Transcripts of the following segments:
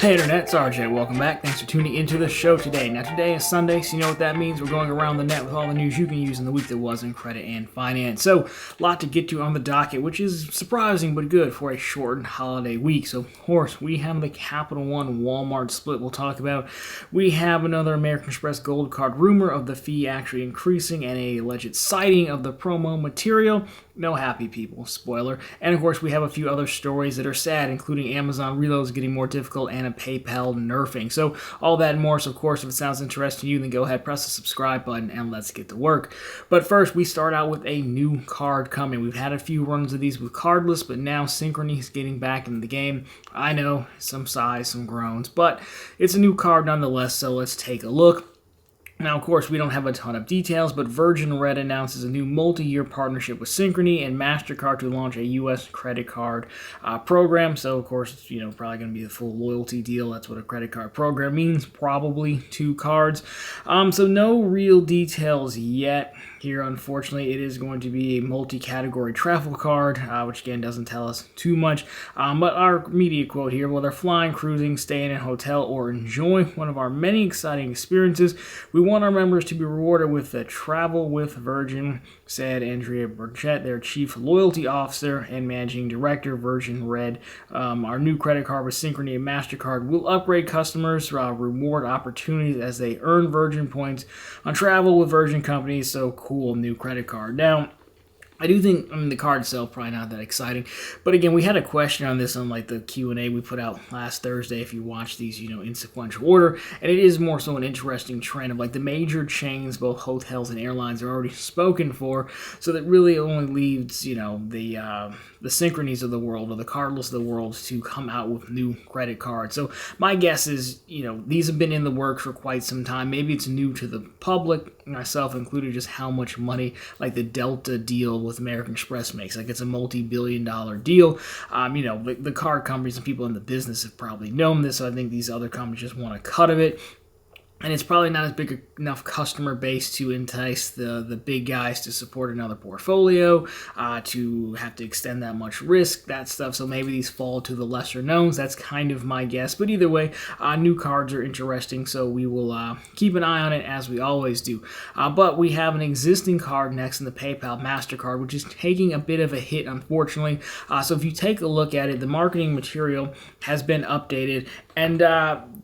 Hey Internet, it's RJ. Welcome back. Thanks for tuning into the show today. Now today is Sunday, so you know what that means. We're going around the net with all the news you can use in the week that was in credit and finance. So, a lot to get to on the docket, which is surprising but good for a shortened holiday week. So, of course, we have the Capital One Walmart split we'll talk about. We have another American Express Gold Card rumor of the fee actually increasing and a alleged citing of the promo material. No happy people, spoiler. And of course, we have a few other stories that are sad, including Amazon reloads getting more difficult and a PayPal nerfing. So all that and more. So of course, if it sounds interesting to you, then go ahead, press the subscribe button, and let's get to work. But first, we start out with a new card coming. We've had a few runs of these with cardless, but now Synchrony is getting back in the game. I know, some sighs, some groans, but it's a new card nonetheless, so let's take a look. Now, of course, we don't have a ton of details, but Virgin Red announces a new multi-year partnership with Synchrony and MasterCard to launch a U.S. credit card program. So, of course, it's probably going to be a full loyalty deal. That's what a credit card program means, probably 2 cards. So no real details yet. Here, unfortunately, it is going to be a multi-category travel card, which again doesn't tell us too much. But our media quote here, whether flying, cruising, staying in a hotel, or enjoying one of our many exciting experiences, we want our members to be rewarded with a travel with Virgin, said Andrea Burchett, their chief loyalty officer and managing director, Virgin Red. Our new credit card with Synchrony and MasterCard will upgrade customers' reward opportunities as they earn Virgin points on travel with Virgin companies. So cool new credit card. Now, I do think, the card itself probably not that exciting, but again, we had a question on this on the Q&A we put out last Thursday. If you watch these, in sequential order, and it is more so an interesting trend of the major chains, both hotels and airlines, are already spoken for, so that really only leaves the Synchronies of the world or the cardless of the world to come out with new credit cards. So my guess is, these have been in the works for quite some time. Maybe it's new to the public, myself included, just how much money the Delta deal with American Express makes. It's a multi-billion-dollar deal. The card companies and people in the business have probably known this, so I think these other companies just want a cut of it. And it's probably not as big enough customer base to entice the big guys to support another portfolio, to have to extend that much risk, that stuff. So maybe these fall to the lesser knowns. That's kind of my guess. But either way, new cards are interesting, so we will keep an eye on it as we always do. But we have an existing card next in the PayPal MasterCard, which is taking a bit of a hit, unfortunately. So if you take a look at it, the marketing material has been updated, and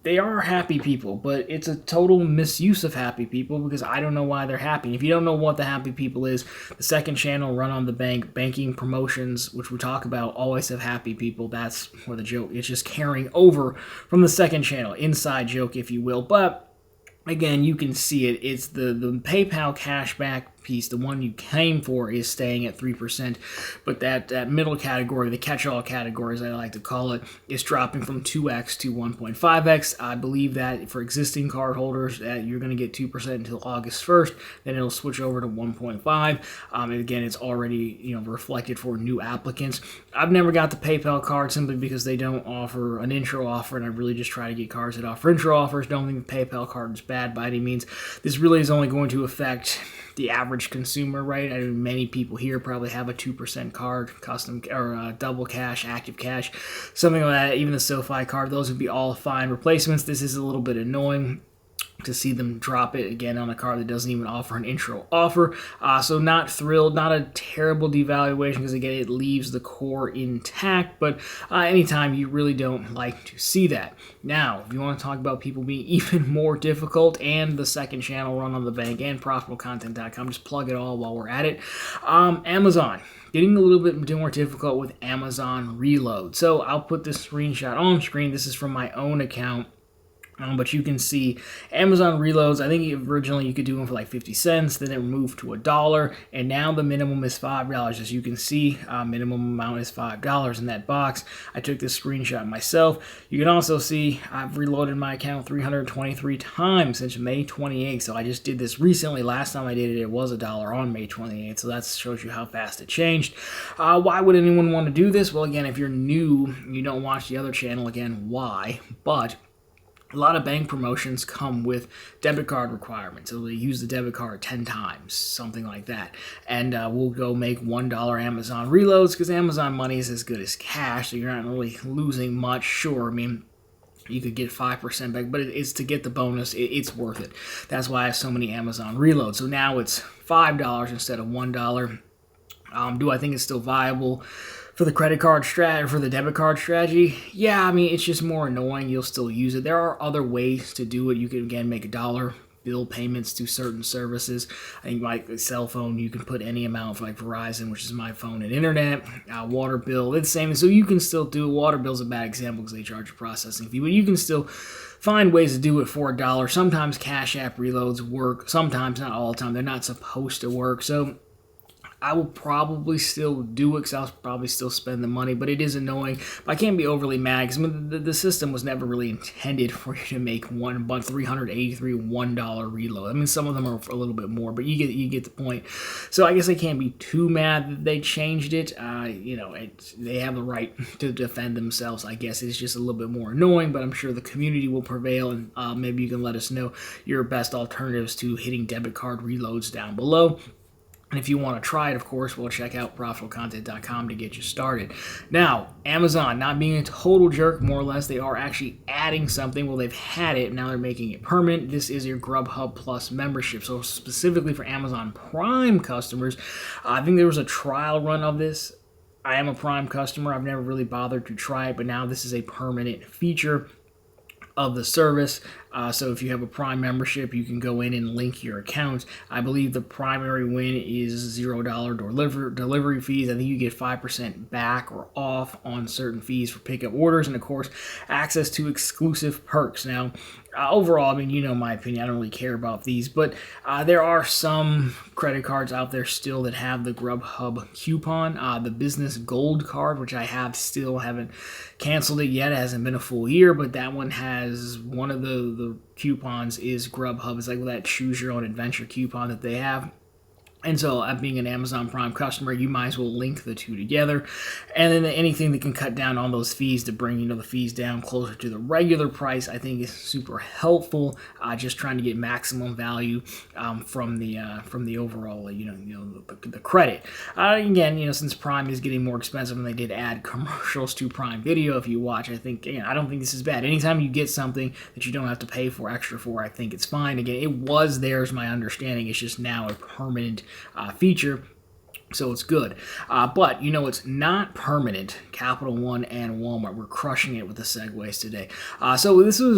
they are happy people, but it's a total misuse of happy people because I don't know why they're happy. If you don't know what the happy people is, the second channel, Run on the Bank, banking promotions, which we talk about, always have happy people. That's where the joke is just carrying over from the second channel. Inside joke, if you will. But again, you can see it. It's the PayPal cashback piece, the one you came for, is staying at 3%, but that middle category, the catch-all category, as I like to call it, is dropping from 2x to 1.5x. I believe that for existing cardholders, you're going to get 2% until August 1st, then it'll switch over to 1.5. And again, it's already reflected for new applicants. I've never got the PayPal card simply because they don't offer an intro offer, and I really just try to get cards that offer intro offers. Don't think the PayPal card is bad by any means. This really is only going to affect the average consumer, right? I mean, many people here probably have a 2% card, custom or double cash, active cash, something like that. Even the SoFi card, those would be all fine replacements. This is a little bit annoying to see them drop it again on a card that doesn't even offer an intro offer. So not thrilled, not a terrible devaluation because again, it leaves the core intact, but anytime you really don't like to see that. Now, if you want to talk about people being even more difficult and the second channel, Run on the Bank, and ProfitableContent.com, just plug it all while we're at it. Amazon. Getting a little bit more difficult with Amazon Reload. So I'll put this screenshot on screen. This is from my own account. But you can see Amazon reloads. I think originally you could do them for 50 cents, then it moved to $1, and now the minimum is $5. As you can see, minimum amount is $5 in that box. I took this screenshot myself. You can also see I've reloaded my account 323 times since May 28th. So I just did this recently. Last time I did it, it was $1 on May 28th. So that shows you how fast it changed. Why would anyone want to do this? Well, again, if you're new, you don't watch the other channel, again, why? But a lot of bank promotions come with debit card requirements. So they use the debit card 10 times, something like that. And we'll go make $1 Amazon reloads because Amazon money is as good as cash, so you're not really losing much. Sure, I mean, you could get 5% back, but it's to get the bonus. It's worth it. That's why I have so many Amazon reloads. So now it's $5 instead of $1. Do I think it's still viable for the credit card strategy, for the debit card strategy? Yeah, I mean, it's just more annoying. You'll still use it. There are other ways to do it. You can, again, make $1 bill payments to certain services. I think like a cell phone, you can put any amount for like Verizon, which is my phone and internet, water bill, it's the same. So you can still do, water bill's a bad example because they charge a processing fee, but you can still find ways to do it for $1. Sometimes Cash App reloads work, sometimes, not all the time. They're not supposed to work. So I will probably still do it because I'll probably still spend the money, but it is annoying. But I can't be overly mad because the system was never really intended for you to make $383 $1 reload. I mean, some of them are a little bit more, but you get the point. So I guess I can't be too mad that they changed it. They have the right to defend themselves. I guess it's just a little bit more annoying, but I'm sure the community will prevail, and maybe you can let us know your best alternatives to hitting debit card reloads down below. And if you want to try it, of course, we'll check out profitablecontent.com to get you started. Now, Amazon, not being a total jerk, more or less, they are actually adding something. Well, they've had it, now they're making it permanent. This is your Grub Hub Plus membership. So specifically for Amazon Prime customers, I think there was a trial run of this. I am a Prime customer. I've never really bothered to try it, but now this is a permanent feature of the service. So if you have a Prime membership, you can go in and link your account. I believe the primary win is $0 delivery fees. I think you get 5% back or off on certain fees for pickup orders, and of course, access to exclusive perks. Now, overall, I mean, you know my opinion. I don't really care about these, but there are some credit cards out there still that have the Grub Hub coupon. The Business Gold card, which I have, still haven't canceled it yet. It hasn't been a full year, but that one has one of the coupons is Grub Hub. It's like that choose your own adventure coupon that they have. And so, being an Amazon Prime customer, you might as well link the two together. And then anything that can cut down on those fees to bring, the fees down closer to the regular price, I think is super helpful. Just trying to get maximum value from the overall, the credit. Again, since Prime is getting more expensive, and they did add commercials to Prime Video, if you watch, I think, I don't think this is bad. Anytime you get something that you don't have to pay for extra for, I think it's fine. Again, it was theirs, my understanding. It's just now a permanent feature, so it's good. But it's not permanent. Capital One and Walmart, we're crushing it with the segues today.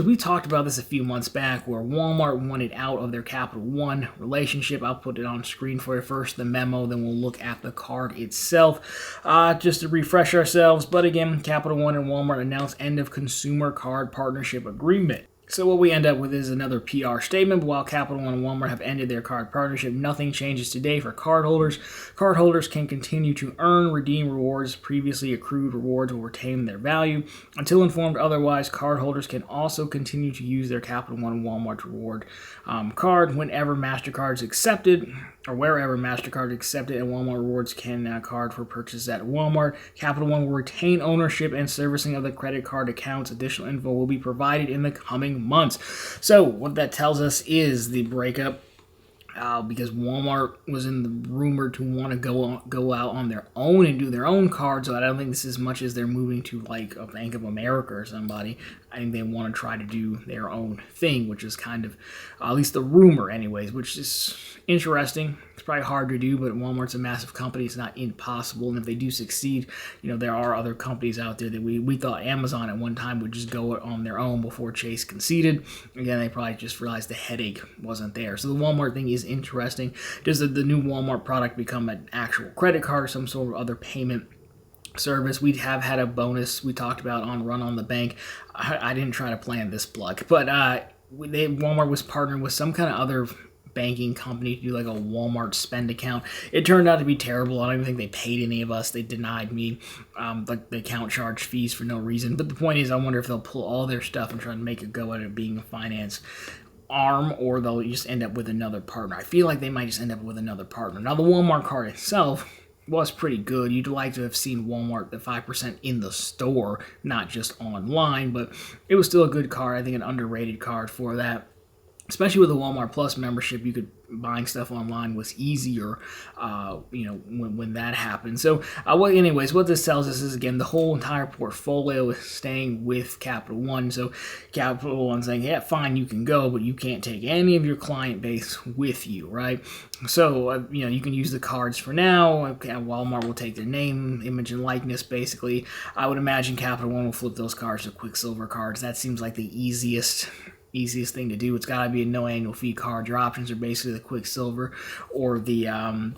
We talked about this a few months back, where Walmart wanted out of their Capital One relationship. I'll put it on screen for you first, the memo, then we'll look at the card itself, just to refresh ourselves. But again, Capital One and Walmart announced end of consumer card partnership agreement. So what we end up with is another PR statement. While Capital One and Walmart have ended their card partnership, nothing changes today for cardholders. Cardholders can continue to redeem rewards. Previously accrued rewards will retain their value. Until informed otherwise, cardholders can also continue to use their Capital One and Walmart reward card whenever MasterCard is accepted, or wherever MasterCard is accepted, and Walmart rewards can card for purchase at Walmart. Capital One will retain ownership and servicing of the credit card accounts. Additional info will be provided in the coming months. So what that tells us is the breakup, because Walmart was in the rumor to want to go out on their own and do their own card. So I don't think this is as much as they're moving to like a Bank of America or somebody. I think they want to try to do their own thing, which is kind of, at least the rumor anyways, which is interesting. It's probably hard to do, but Walmart's a massive company. It's not impossible. And if they do succeed, there are other companies out there that we thought Amazon at one time would just go on their own before Chase conceded. Again, they probably just realized the headache wasn't there. So the Walmart thing is interesting. Does the new Walmart product become an actual credit card or some sort of other payment service? We have had a bonus we talked about on Run on the Bank. I didn't try to plan this plug, but Walmart was partnering with some kind of other banking company to do like a Walmart spend account. It turned out to be terrible. I don't even think they paid any of us. They denied me. The account charged fees for no reason. But the point is, I wonder if they'll pull all their stuff and try to make a go at it being a finance arm, or they'll just end up with another partner. I feel like they might just end up with another partner. Now, the Walmart card itself was pretty good. You'd like to have seen Walmart, the 5% in the store, not just online, but it was still a good card. I think an underrated card for that. especially with the Walmart Plus membership, you could buying stuff online was easier, when that happened. So, anyways, what this tells us is, again, the whole entire portfolio is staying with Capital One. So, Capital One saying, yeah, fine, you can go, but you can't take any of your client base with you, right? So, you can use the cards for now. Walmart will take their name, image, and likeness, basically. I would imagine Capital One will flip those cards to Quicksilver cards. That seems like the easiest thing to do. It's got to be a no annual fee card. Your options are basically the Quicksilver or the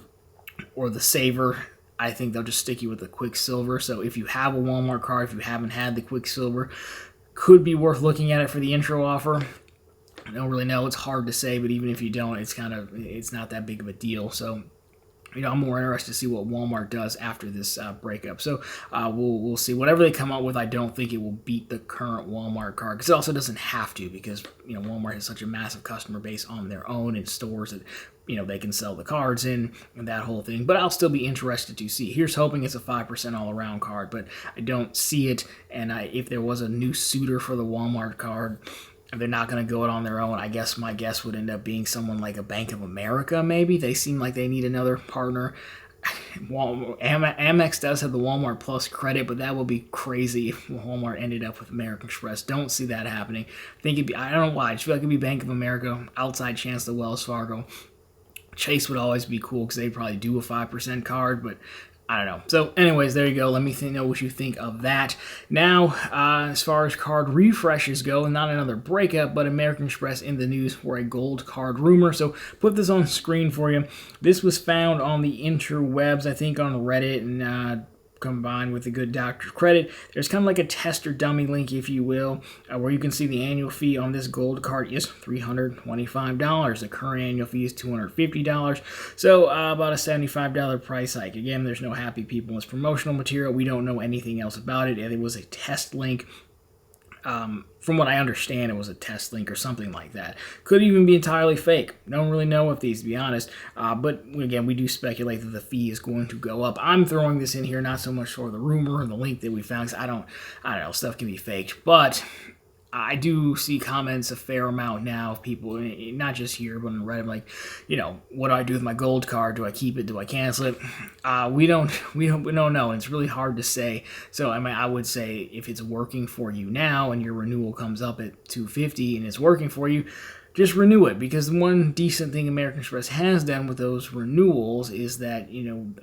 Saver. I think they'll just stick you with the Quicksilver. So if you have a Walmart card, if you haven't had the Quicksilver, could be worth looking at it for the intro offer. I don't really know. It's hard to say, but even if you don't, it's not that big of a deal. So, I'm more interested to see what Walmart does after this breakup. So we'll see. Whatever they come up with, I don't think it will beat the current Walmart card, because it also doesn't have to, because Walmart has such a massive customer base on their own in stores that they can sell the cards in and that whole thing. But I'll still be interested to see. Here's hoping it's a 5% all-around card, but I don't see it. And if there was a new suitor for the Walmart card, they're not going to go it on their own. I guess my guess would end up being someone like a Bank of America, maybe. They seem like they need another partner. Amex does have the Walmart Plus credit, but that would be crazy if Walmart ended up with American Express. Don't see that happening. I don't know why. I just feel like it'd be Bank of America, outside chance to Wells Fargo. Chase would always be cool because they probably do a 5% card, but I don't know. So anyways, there you go. Let me know what you think of that. Now, as far as card refreshes go, not another breakup, but American Express in the news for a gold card rumor. So put this on screen for you. This was found on the interwebs, I think on Reddit, and combined with the good doctor's credit. There's kind of like a tester dummy link, if you will, where you can see the annual fee on this gold card is $325. The current annual fee is $250. So about a $75 price hike. Again, there's no happy people. It's promotional material. We don't know anything else about it. It was a test link. From what I understand, it was a test link or something like that. Could even be entirely fake. Don't really know with these, to be honest. But again, we do speculate that the fee is going to go up. I'm throwing this in here not so much for the rumor or the link that we found, 'cause I don't know, stuff can be faked. But I do see comments a fair amount now of people, not just here, but on Reddit, like, what do I do with my gold card? Do I keep it? Do I cancel it? We don't know. It's really hard to say. So, I would say if it's working for you now and your renewal comes up at $250 and it's working for you, just renew it, because the one decent thing American Express has done with those renewals is that,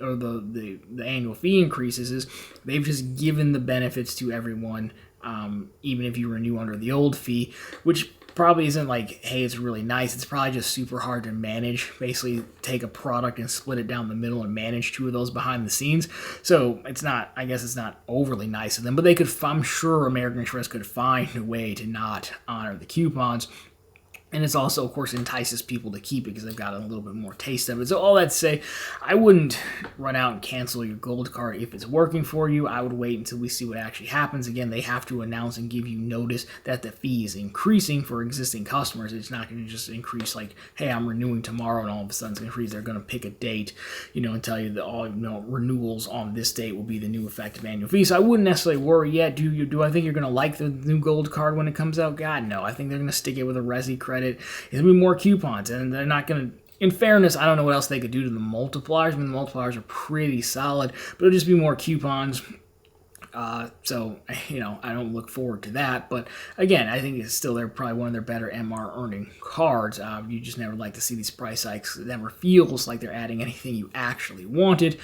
or the annual fee increases, is they've just given the benefits to everyone, even if you renew under the old fee, which probably isn't like, hey, it's really nice. It's probably just super hard to manage. Basically, take a product and split it down the middle and manage two of those behind the scenes. So it's not overly nice of them, but I'm sure American Express could find a way to not honor the coupons. And it's also, of course, entices people to keep it because they've got a little bit more taste of it. So all that to say, I wouldn't run out and cancel your gold card if it's working for you. I would wait until we see what actually happens. Again, they have to announce and give you notice that the fee is increasing for existing customers. It's not going to just increase like, hey, I'm renewing tomorrow and all of a sudden it's going to increase. They're going to pick a date, and tell you that all renewals on this date will be the new effective annual fee. So I wouldn't necessarily worry yet. Do I think you're going to like the new gold card when it comes out? God, no. I think they're going to stick it with a Resi credit. It's going to be more coupons, and they're not going to, in fairness, I don't know what else they could do to the multipliers. The multipliers are pretty solid, but it'll just be more coupons. So, I don't look forward to that. But again, I think they're probably one of their better MR earning cards. You just never like to see these price hikes. It never feels like they're adding anything you actually wanted.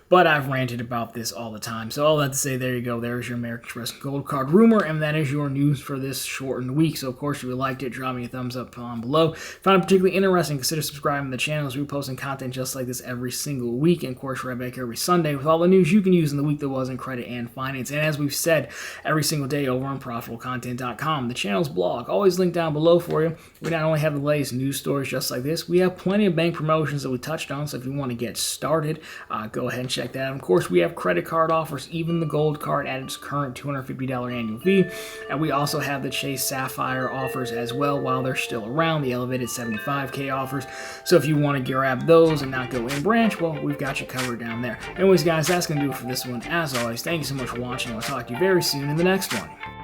But I've ranted about this all the time. So all that to say, there you go. There's your American Express gold card rumor, and that is your news for this shortened week. So of course, if you liked it, drop me a thumbs up below. If you found it particularly interesting, consider subscribing to the channel, as we're posting content just like this every single week. And of course, we're right back every Sunday with all the news you can use in the week that was in credit and finance. And as we've said every single day over on profitablecontent.com, the channel's blog, always linked down below for you. We not only have the latest news stories just like this, we have plenty of bank promotions that we touched on. So if you want to get started, go ahead and check that out. Of course, we have credit card offers, even the gold card at its current $250 annual fee. And we also have the Chase Sapphire offers as well while they're still around, the elevated $75K offers. So if you want to grab those and not go in branch, well, we've got you covered down there. Anyways, guys, that's going to do it for this one. As always, thank you so much for watching. I'll talk to you very soon in the next one.